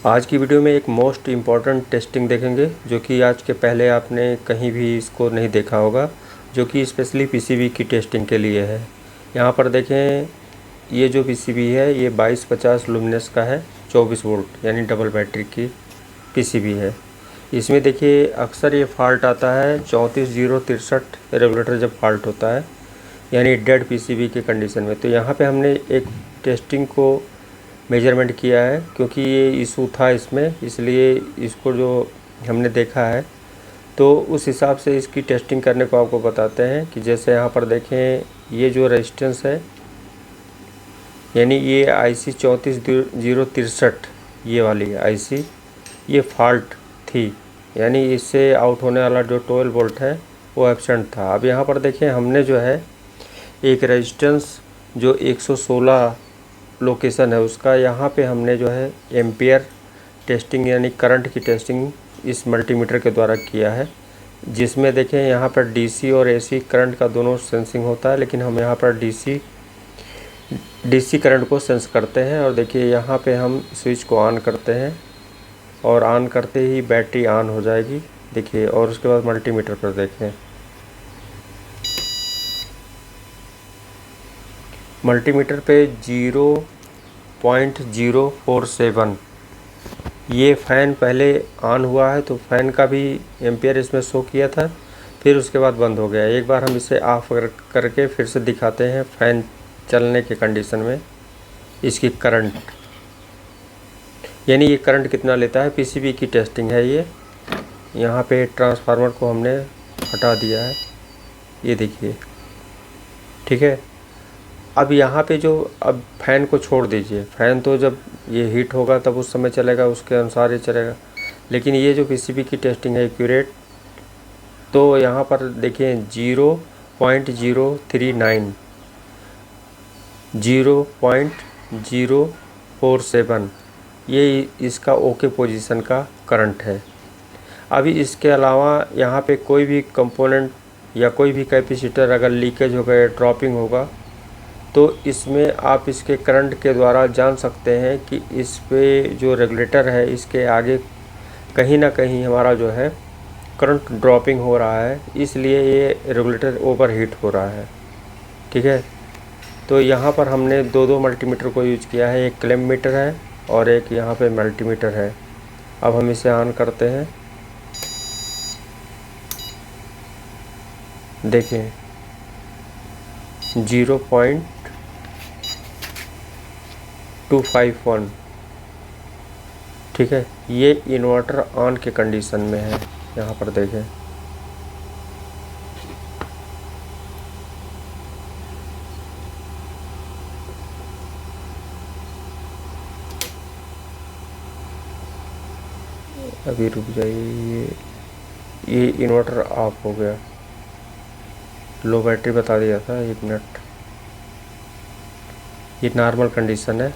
आज की वीडियो में एक मोस्ट इम्पॉर्टेंट टेस्टिंग देखेंगे जो कि आज के पहले आपने कहीं भी इसको नहीं देखा होगा, जो कि स्पेशली पीसीबी की टेस्टिंग के लिए है। यहाँ पर देखें, ये जो पीसीबी है ये 2250 लुमिनस का है, 24 वोल्ट यानी डबल बैटरी की पीसीबी है। इसमें देखिए अक्सर ये फ़ाल्ट आता है 34063 रेगुलेटर जब फॉल्ट होता है, यानी डेड पीसीबी के कंडीशन में। तो यहाँ पे हमने एक टेस्टिंग को मेजरमेंट किया है, क्योंकि ये इशू था इसमें, इसलिए इसको जो हमने देखा है तो उस हिसाब से इसकी टेस्टिंग करने को आपको बताते हैं। कि जैसे यहाँ पर देखें, ये जो रेजिस्टेंस है यानी ये IC 34063 ये वाली IC ये फॉल्ट थी, यानी इससे आउट होने वाला जो 12 वोल्ट है वो एब्सेंट था। अब यहाँ पर देखें, हमने जो है एक रेजिस्टेंस जो 116 लोकेशन है उसका, यहाँ पे हमने जो है एम्पियर टेस्टिंग यानी करंट की टेस्टिंग इस मल्टीमीटर के द्वारा किया है, जिसमें देखें यहाँ पर DC और AC करंट का दोनों सेंसिंग होता है, लेकिन हम यहाँ पर DC करंट को सेंस करते हैं। और देखिए यहाँ पे हम स्विच को ऑन करते हैं और ऑन करते ही बैटरी ऑन हो जाएगी, देखिए। और उसके बाद मल्टीमीटर पर देखें, मल्टीमीटर पे 0.047 ये फ़ैन पहले ऑन हुआ है, तो फ़ैन का भी एम्पियर इसमें शो किया था, फिर उसके बाद बंद हो गया। एक बार हम इसे ऑफ करके फिर से दिखाते हैं फ़ैन चलने के कंडीशन में इसकी करंट, यानी ये करंट कितना लेता है। पीसीबी की टेस्टिंग है ये। यहाँ पे ट्रांसफार्मर को हमने हटा दिया है, ये देखिए, ठीक है। अब यहाँ पे जो, अब फ़ैन को छोड़ दीजिए, फ़ैन तो जब ये हीट होगा तब उस समय चलेगा, उसके अनुसार ये चलेगा। लेकिन ये जो पीसीबी की टेस्टिंग है एक्यूरेट, तो यहाँ पर देखें 0.039 0.047 ये इसका ओके पोजीशन का करंट है। अभी इसके अलावा यहाँ पे कोई भी कंपोनेंट या कोई भी कैपेसिटर अगर लीकेज हो गया, ड्रॉपिंग होगा, तो इसमें आप इसके करंट के द्वारा जान सकते हैं कि इस पे जो रेगुलेटर है इसके आगे कहीं ना कहीं हमारा जो है करंट ड्रॉपिंग हो रहा है, इसलिए ये रेगुलेटर ओवर हीट हो रहा है, ठीक है। तो यहाँ पर हमने दो मल्टीमीटर को यूज किया है, एक क्लैम्प मीटर है और एक यहाँ पे मल्टीमीटर है। अब हम इसे ऑन करते हैं, देखें 0.251, ठीक है। ये इन्वर्टर ऑन के कंडीशन में है, यहाँ पर देखें। अभी रुक जाइए, ये इन्वर्टर ऑफ हो गया, लो बैटरी बता दिया था, 1 मिनट। ये नॉर्मल कंडीशन है,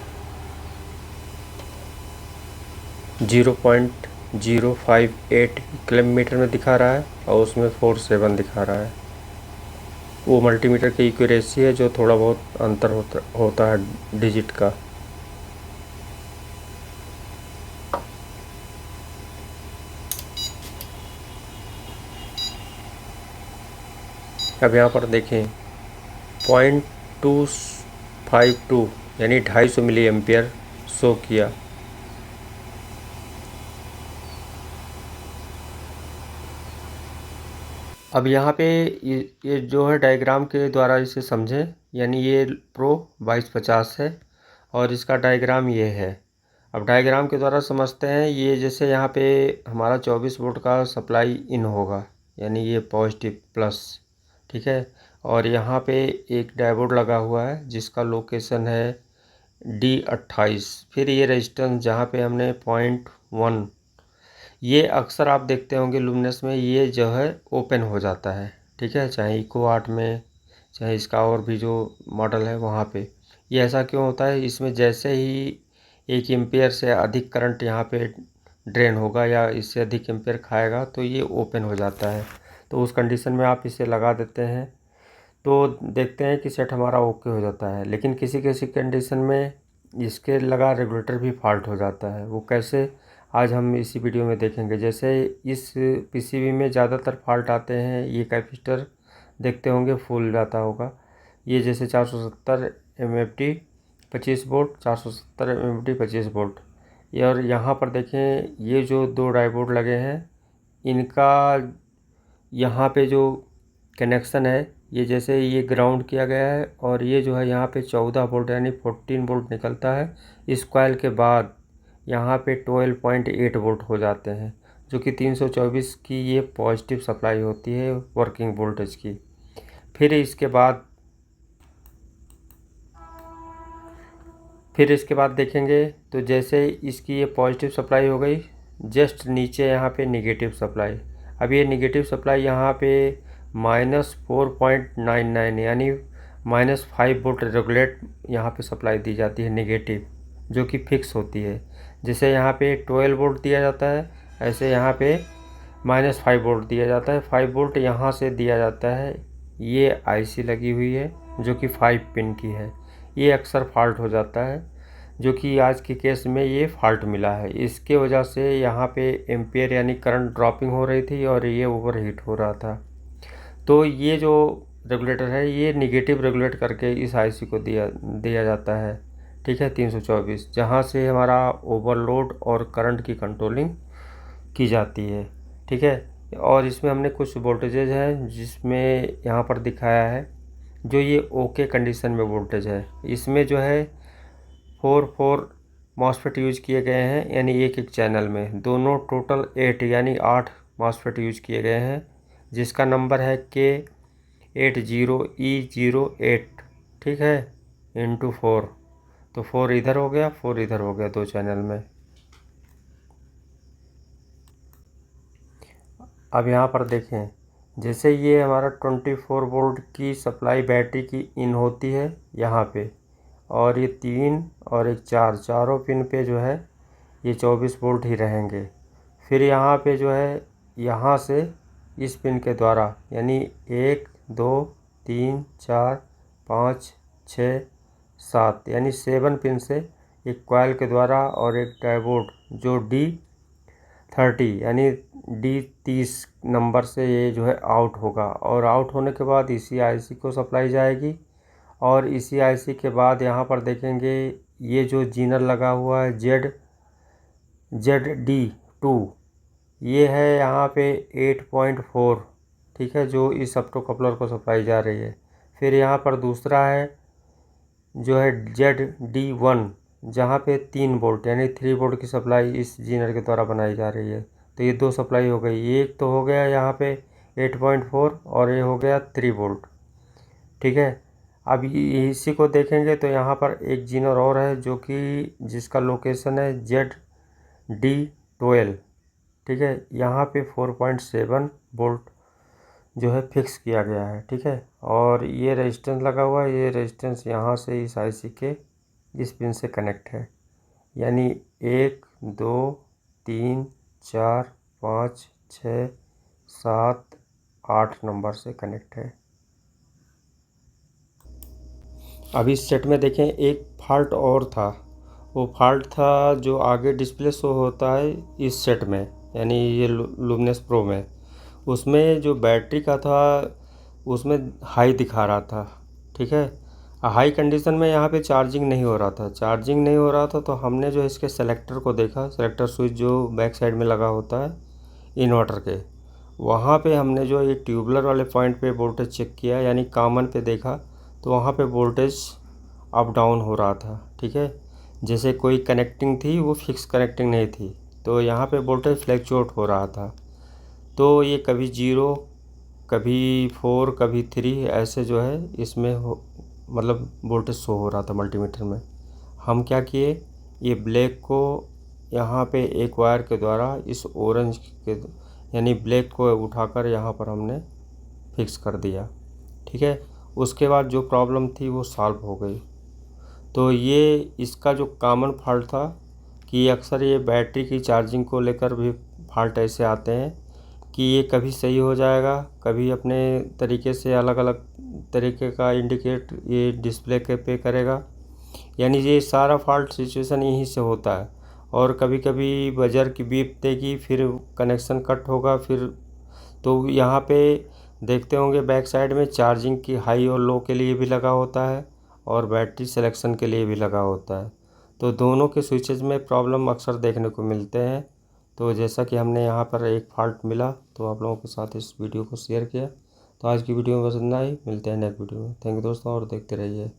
0.058 क्लैम्प मीटर में दिखा रहा है और उसमें 47 दिखा रहा है। वो मल्टीमीटर की एक्यूरेसी है जो थोड़ा बहुत अंतर होता है डिजिट का। अब यहाँ पर देखें 0.252 यानी 250 मिली एम्पियर शो किया। अब यहाँ पे ये जो है डायग्राम के द्वारा इसे समझें, यानी ये प्रो 2250 है और इसका डायग्राम ये है। अब डायग्राम के द्वारा समझते हैं, ये जैसे यहाँ पे हमारा 24 वोल्ट का सप्लाई इन होगा, यानी ये पॉजिटिव प्लस, ठीक है। और यहाँ पे एक डायोड लगा हुआ है जिसका लोकेशन है D28। फिर ये रेजिस्टेंस जहाँ पे हमने 0.1, ये अक्सर आप देखते होंगे लुमिनस में ये जो है ओपन हो जाता है, ठीक है, चाहे इको आर्ट में, चाहे इसका और भी जो मॉडल है वहाँ पे। ये ऐसा क्यों होता है, इसमें जैसे ही 1 एम्पियर से अधिक करंट यहाँ पे ड्रेन होगा या इससे अधिक एम्पियर खाएगा तो ये ओपन हो जाता है। तो उस कंडीशन में आप इसे लगा देते हैं तो देखते हैं कि सेट हमारा ओके हो जाता है। लेकिन किसी किसी कंडीशन में इसके लगा रेगुलेटर भी फॉल्ट हो जाता है। वो कैसे, आज हम इसी वीडियो में देखेंगे। जैसे इस पीसीबी में ज़्यादातर फॉल्ट आते हैं, ये कैपेसिटर देखते होंगे फूल जाता होगा। ये जैसे 470 MFD 25 वोल्ट, 470 MFD 25 वोल्ट। और यहाँ पर देखें, ये जो दो डायोड लगे हैं, इनका यहाँ पे जो कनेक्शन है, ये जैसे ये ग्राउंड किया गया है, और ये जो है यहाँ पे 14 वोल्ट यानी 14 वोल्ट निकलता है। इस कॉइल के बाद यहाँ पे 12.8 वोल्ट हो जाते हैं, जो कि 324 की ये पॉजिटिव सप्लाई होती है वर्किंग वोल्टेज की। फिर इसके बाद देखेंगे तो जैसे इसकी ये पॉजिटिव सप्लाई हो गई, जस्ट नीचे यहाँ पे निगेटिव सप्लाई। अब ये निगेटिव सप्लाई यहाँ पे -4.99 यानी -5 वोल्ट रेगुलेट यहाँ पे सप्लाई दी जाती है निगेटिव, जो कि फिक्स होती है। जैसे यहाँ पे 12 वोल्ट दिया जाता है, ऐसे यहाँ पे -5 वोल्ट दिया जाता है। 5 वोल्ट यहाँ से दिया जाता है। ये आईसी लगी हुई है जो कि 5 पिन की है। ये अक्सर फॉल्ट हो जाता है, जो कि आज के केस में ये फॉल्ट मिला है। इसके वजह से यहाँ पे एम्पियर यानी करंट ड्रॉपिंग हो रही थी और ये ओवर हीट हो रहा था। तो ये जो रेगुलेटर है, ये निगेटिव रेगुलेट करके इस आईसी को दिया जाता है, ठीक है, 324, जहाँ से हमारा ओवरलोड और करंट की कंट्रोलिंग की जाती है, ठीक है। और इसमें हमने कुछ वोल्टेजेज हैं, जिसमें यहाँ पर दिखाया है जो ये ओके कंडीशन में वोल्टेज है। इसमें जो है 4 मॉसफेट यूज किए गए हैं, यानी एक चैनल में दोनों टोटल 8 यानी 8 मॉसफेट यूज किए गए हैं, जिसका नंबर है K80E08, ठीक है, × 4। तो 4 इधर हो गया, 4 इधर हो गया, 2 चैनल में। अब यहाँ पर देखें, जैसे ये हमारा 24 वोल्ट की सप्लाई बैटरी की इन होती है यहाँ पे, और ये 3 और एक 4, चारों पिन पे जो है ये 24 वोल्ट ही रहेंगे। फिर यहाँ पे जो है, यहाँ से इस पिन के द्वारा यानी 1 2 3 4 5 6 7 यानी 7 पिन से एक कॉइल के द्वारा और एक डायोड जो D30 यानी D30 नंबर से ये जो है आउट होगा, और आउट होने के बाद इसी आईसी को सप्लाई जाएगी। और इसी आईसी के बाद यहाँ पर देखेंगे, ये जो जीनर लगा हुआ है ZD2, ये है यहाँ पे 8.4, ठीक है, जो इस ऑप्टो कपलर को सप्लाई जा रही है। फिर यहाँ पर दूसरा है जो है ZD1, जहाँ पे 3 वोल्ट यानी 3 वोल्ट की सप्लाई इस जीनर के द्वारा बनाई जा रही है। तो ये 2 सप्लाई हो गई, एक तो हो गया यहाँ पे 8.4 और ये हो गया 3 वोल्ट, ठीक है। अब इसी को देखेंगे तो यहाँ पर एक जीनर और है, जो कि जिसका लोकेशन है ZD12, ठीक है। यहाँ पे 4.7 वोल्ट जो है फिक्स किया गया है, ठीक है। और ये रेजिस्टेंस लगा हुआ है, ये रेजिस्टेंस यहाँ से इस आईसी के इस पिन से कनेक्ट है, यानी 1 2 3 4 5 6 7 8 नंबर से कनेक्ट है। अब इस सेट में देखें, एक फॉल्ट और था। वो फॉल्ट था जो आगे डिस्प्ले शो होता है इस सेट में, यानी ये लुमिनस प्रो में, उसमें जो बैटरी का था उसमें हाई दिखा रहा था, ठीक है। हाई कंडीशन में यहाँ पे चार्जिंग नहीं हो रहा था। तो हमने जो इसके सेलेक्टर को देखा, सेलेक्टर स्विच जो बैक साइड में लगा होता है इन्वर्टर के, वहाँ पे हमने जो ये ट्यूबलर वाले पॉइंट पे वोल्टेज चेक किया, यानी कॉमन पे देखा, तो वहाँ पे वोल्टेज अप डाउन हो रहा था, ठीक है। जैसे कोई कनेक्टिंग थी, वो फिक्स कनेक्टिंग नहीं थी, तो यहाँ पे वोल्टेज फ्लैक्चुएट हो रहा था। तो ये कभी 0 कभी 4 कभी 3 ऐसे जो है इसमें मतलब वोल्टेज शो हो रहा था मल्टीमीटर में। हम क्या किए, ये ब्लैक को यहाँ पे एक वायर के द्वारा इस ऑरेंज के यानी ब्लैक को उठाकर यहाँ पर हमने फिक्स कर दिया, ठीक है। उसके बाद जो प्रॉब्लम थी वो सॉल्व हो गई। तो ये इसका जो कॉमन फॉल्ट था कि अक्सर ये बैटरी की चार्जिंग को लेकर भी फॉल्ट ऐसे आते हैं कि ये कभी सही हो जाएगा, कभी अपने तरीके से अलग अलग तरीके का इंडिकेट ये डिस्प्ले के पे करेगा। यानी ये सारा फॉल्ट सिचुएशन यहीं से होता है। और कभी कभी बजर की बीप देगी, फिर कनेक्शन कट होगा, फिर तो यहाँ पे देखते होंगे बैक साइड में चार्जिंग की हाई और लो के लिए भी लगा होता है और बैटरी सिलेक्शन के लिए भी लगा होता है। तो दोनों के स्विचेज में प्रॉब्लम अक्सर देखने को मिलते हैं। तो जैसा कि हमने यहाँ पर एक फॉल्ट मिला तो आप लोगों के साथ इस वीडियो को शेयर किया। तो आज की वीडियो में बस इतना ही, मिलते हैं नेक्स्ट वीडियो में। थैंक यू दोस्तों, और देखते रहिए।